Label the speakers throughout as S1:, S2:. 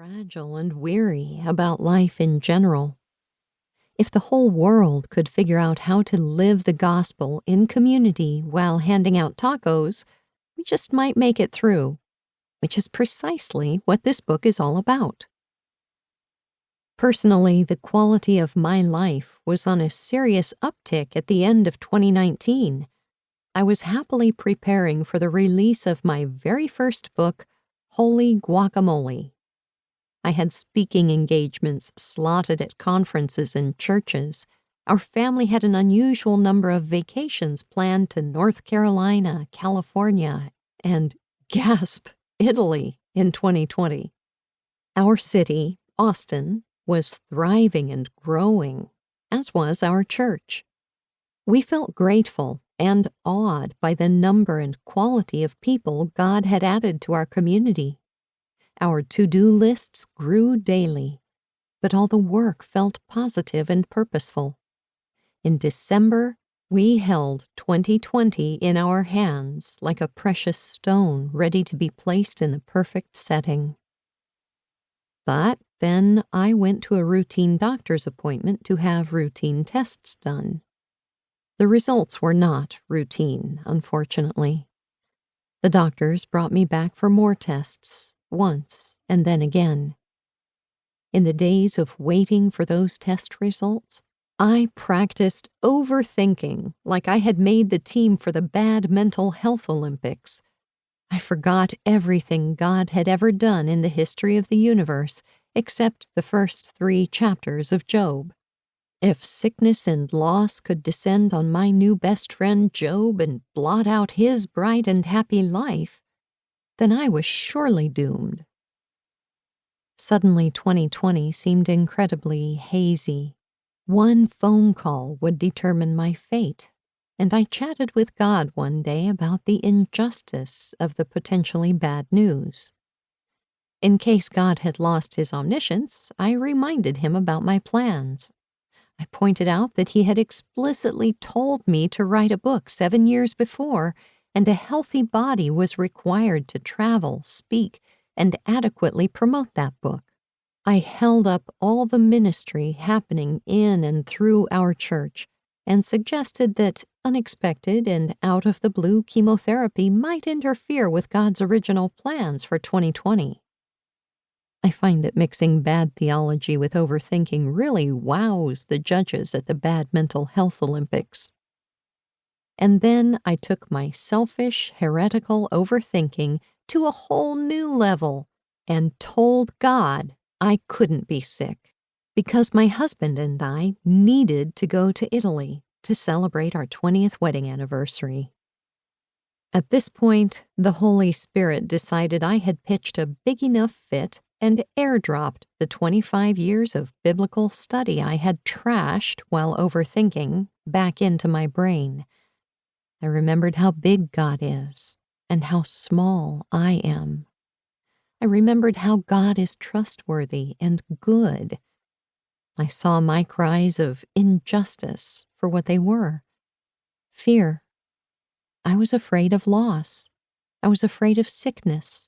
S1: fragile and weary about life in general. If the whole world could figure out how to live the gospel in community while handing out tacos, we just might make it through, which is precisely what this book is all about. Personally, the quality of my life was on a serious uptick at the end of 2019. I was happily preparing for the release of my very first book, Holy Guacamole. I had speaking engagements slotted at conferences and churches. Our family had an unusual number of vacations planned to North Carolina, California, and, gasp, Italy in 2020. Our city, Austin, was thriving and growing, as was our church. We felt grateful and awed by the number and quality of people God had added to our community. Our to-do lists grew daily, but all the work felt positive and purposeful. In December, we held 2020 in our hands like a precious stone ready to be placed in the perfect setting. But then I went to a routine doctor's appointment to have routine tests done. The results were not routine, unfortunately. The doctors brought me back for more tests, once and then again. In the days of waiting for those test results, I practiced overthinking like I had made the team for the bad mental health Olympics. I forgot everything God had ever done in the history of the universe except the first 3 chapters of Job. If sickness and loss could descend on my new best friend Job and blot out his bright and happy life, then I was surely doomed. Suddenly 2020 seemed incredibly hazy. One phone call would determine my fate, and I chatted with God one day about the injustice of the potentially bad news. In case God had lost his omniscience, I reminded him about my plans. I pointed out that he had explicitly told me to write a book 7 years before, and a healthy body was required to travel, speak, and adequately promote that book. I held up all the ministry happening in and through our church and suggested that unexpected and out-of-the-blue chemotherapy might interfere with God's original plans for 2020. I find that mixing bad theology with overthinking really wows the judges at the bad mental health Olympics. And then I took my selfish, heretical overthinking to a whole new level and told God I couldn't be sick because my husband and I needed to go to Italy to celebrate our 20th wedding anniversary. At this point, the Holy Spirit decided I had pitched a big enough fit and airdropped the 25 years of biblical study I had trashed while overthinking back into my brain. I remembered how big God is and how small I am. I remembered how God is trustworthy and good. I saw my cries of injustice for what they were. Fear. I was afraid of loss. I was afraid of sickness.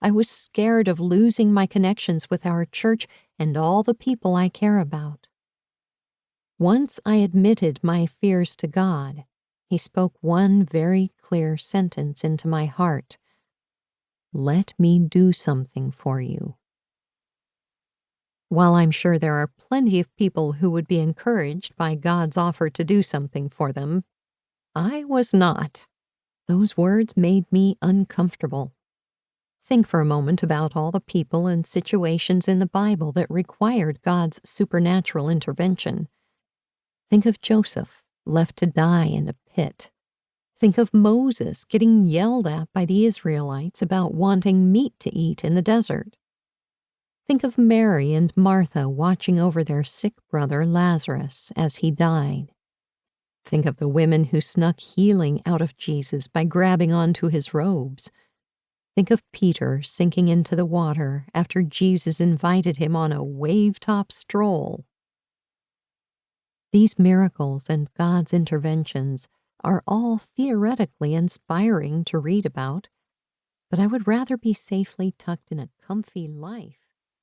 S1: I was scared of losing my connections with our church and all the people I care about. Once I admitted my fears to God, he spoke one very clear sentence into my heart. Let me do something for you. While I'm sure there are plenty of people who would be encouraged by God's offer to do something for them, I was not. Those words made me uncomfortable. Think for a moment about all the people and situations in the Bible that required God's supernatural intervention. Think of Joseph, left to die in a pit. Think of Moses getting yelled at by the Israelites about wanting meat to eat in the desert. Think of Mary and Martha watching over their sick brother Lazarus as he died. Think of the women who snuck healing out of Jesus by grabbing onto his robes. Think of Peter sinking into the water after Jesus invited him on a wave-top stroll. These miracles and God's interventions are all theoretically inspiring to read about, but I would rather be safely tucked in a comfy life